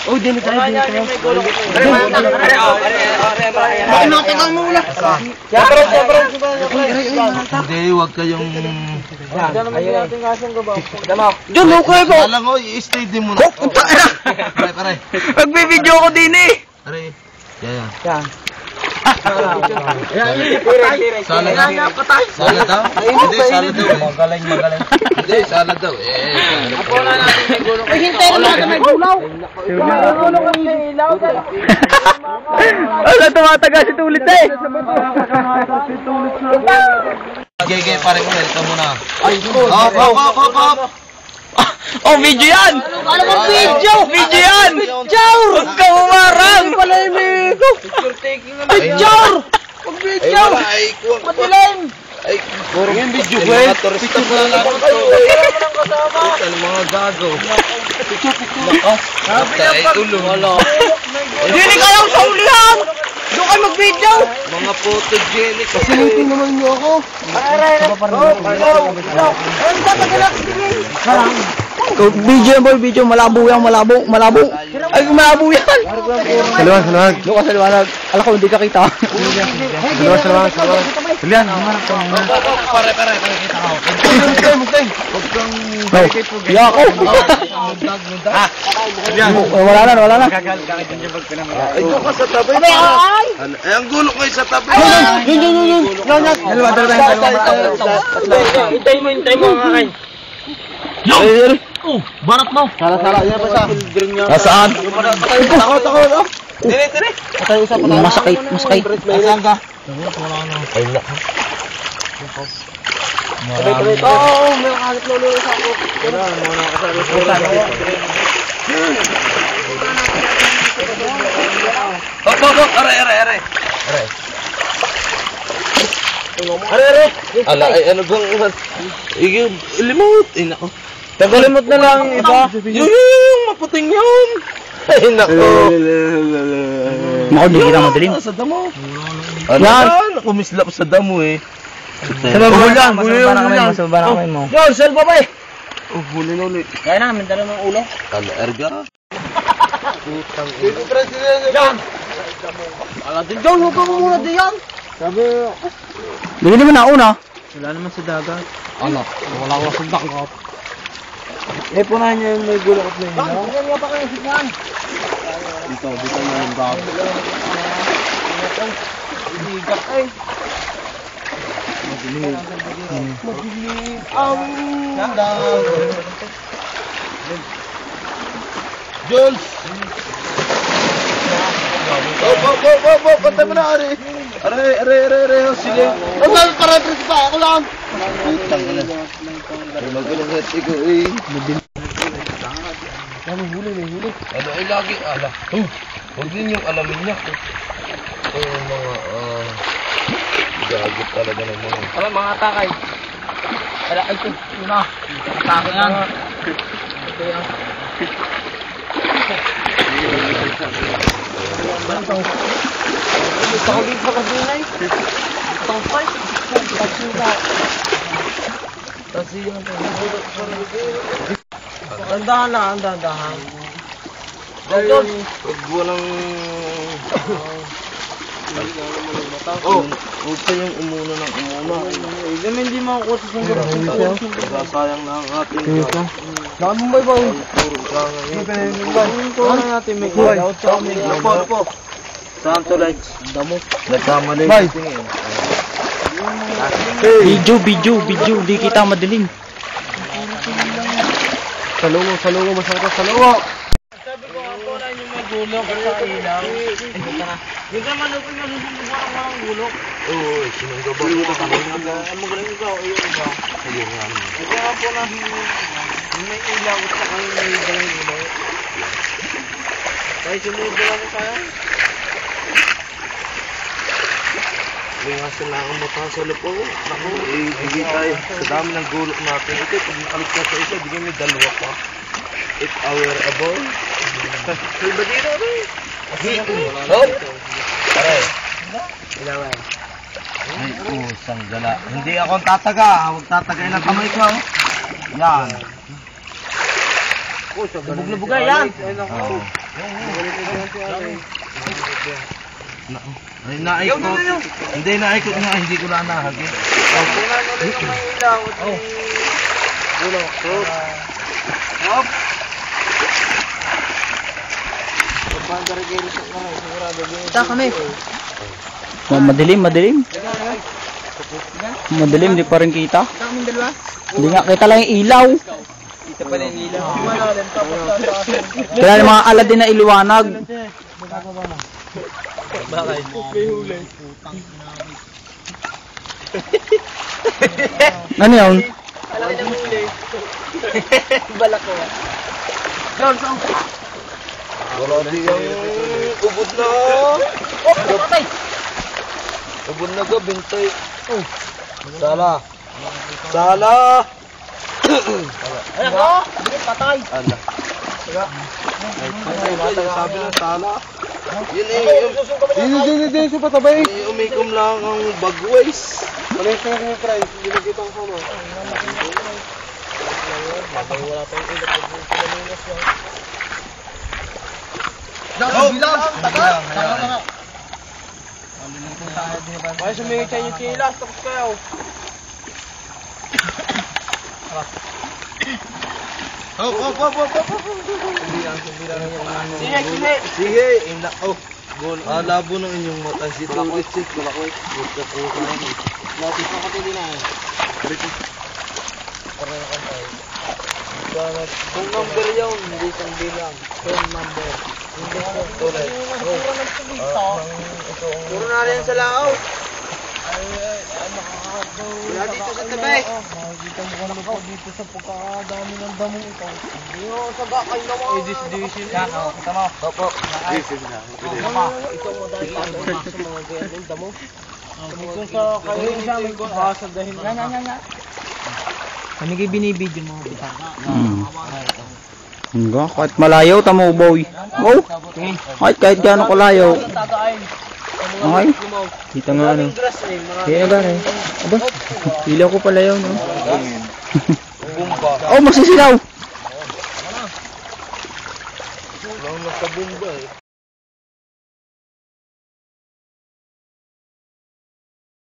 Oh, din tayo. Bakit nakatakang mo ulit? Hindi, huwag kayong... Diyan, okay po. Alam ko, i-stay din muna. Pare. Magbibideo ko din eh. Pare. Yan. Yan. Salad daw? Hindi, salad daw eh. Magaling. Hindi, salad daw eh. Hintayin natin may gulaw. Wala, tumataga si Tulit eh. Gege, pare ko, welcome muna. Hop. Oh, video yan! Ano bang video? Video yan! Chow! Huwag ka umarang! Palamigo! Picture! Pag-video! Matilim! Ay, puro yung video ko eh. Mga turista pa lang ako to. Mga gago. Ay, ulo. Hindi kayang sa ulihan! Doon kayo mag-video! Mga photogenic. Sinitin naman niyo ako. Video yan boy, video. Malabo yan, malabo. Ay, malabo yan. Saluwag. Doon ka sa liwanag. Alam ko, hindi ka kita. Saluwag. Julian, Pare, kita ako. Mugtay! Huwag kang... Iya ako. Wala na. Ay, doon ka sa tabi. Ay! Ay, ang gulo ko sa tabi. Yun! Hintay mo ang akin. Barat mo. Sala. Yan pa sa. Nasaan? Takot. Dire. Masakit. Nasaan ka? Ay, nako. Oo, may kalit lolo sa ako. Hop. Are. Ala, ay ano bang... Limot. Ay, nako. Tagalimot na lang iba. Yung maputing yun. Ay, nako. Mako, hindi kita madaling. Sa damo. Yan. Kumislap sa damo eh. Huli na kamay mo. Yon, selva ba eh? Huli na ulit. Kaya namin, dala ng ulo. Ala, erga. Yan! Ala din John, huwag ka muna diyan! Hindi naman nauna. Wala naman sa dagat. Ano? Wala ko sa dagat. Eh, punahan niya yung may gulak at may hinaw. Bakit nga pa kayo signan? Dito na yung bago. Ibigat ay. Madilim. Jules! Oh, pantay mo na, Are. Sige. Para-para pa, ako lang. Putang ina. Magaling at ikaw eh. Huli. Ano ay lagi, ala. Huwag din yung alamin niya. Yung mga, gagot talaga ng mga. Wala, mga takay. Wala, ay ito. Yun na. Takay yan. Ito yan. Gusto ko dito sa kabinay. Gusto ko pa. Kasi yun. Andahan na, andahan. Dahil, huwag walang... Huwag kayong umuna ng umuna. Hindi makukuha sa sungguran. Sasayang na ang ating gawin. Saan mo ba? Puro ka ngayon. Kuha na natin may gawin. Po. Santo Lights. Damo. Nagkamali. Video. Di kita madaling. Salungo, masarap sa salungo. Sabi ko nga po na yung may gulok sa ilaw. Yung naman nung nasusunod mo ang gulok. Oo, sinunod ba? Ang magaling ikaw, ayun ba? Ayun nga. Ito nga po na may ilaw at saka may dalang ilaw. Kaya sunod ba lang tayo? May nga sila ang mata sa lupo. Naku, ibigay tayo sa dami ng gulok natin. Ito, pag nakalit ka sa isa, bigyan may dalawa pa. 8 hour above. Silba dito rin. Hop! Aray. Ilawan. Ay, Isang gala. Hindi ako tataga. Huwag tatagay ng kamay ko. Yan. Lubog-lubogay yan. Ay, naikot. Hindi, naikot nga. Hindi ko na nahagin. Kunan ulit yung may ilaw. Gulong. Hop. Kita kami. Madilim, madilim. Madilim, di pa rin kita. Kita kami dalawa. Hindi nga, kita lang yung ilaw. Kita pala yung ilaw. Kaya yung mga Aladdin na iliwanag. Bakit? May huli. Ano yun? Alam ko yung huli. Balak ko. John, saan? Wala di yung ubod na. Oh, patay! Ubod na ka, bintay. Sala. Sala. Alam ko! Patay! Ala. Sabi ng sala. Yun eh. Hindi sa patabay. Umikom lang ang bagways. Palis na yung price. Hindi na kitang sama. Wala tayong ilat. Bilang! Tagal! Hayaan. Kaya sumingit sa inyo kilas, tapos kayo. Hop. Sige! Sige. Oh. Labo ng inyong mata. Si Tulit. Balakwit. Buka po ka na. Lapis na kapili na eh. Kung number yun, hindi isang bilang. Kung number. Hindi isang tulad. Puro na rin sa lao. Wala dito sa tabi. Nakikita mo ka naman dito sa pagkakadami ng damo ito. Hindi mo sa bakay naman. Eh, distribution yan. Kita mo. Opo. Disin na. Ito mo dahil sa mga ganyan ng damo. Kung sa kayo sa amin ko, sasabihin nga. Kami kayo binibidyo mga bitaka. Hanggang kahit malayo, tamo boy. Oh! Kahit gano'n ko layo. Okay. Kita nga ano. Kaya ba rin? Aba, ilaw ko pala yun. No? Oh, masisilaw! Lang nagkabumba eh.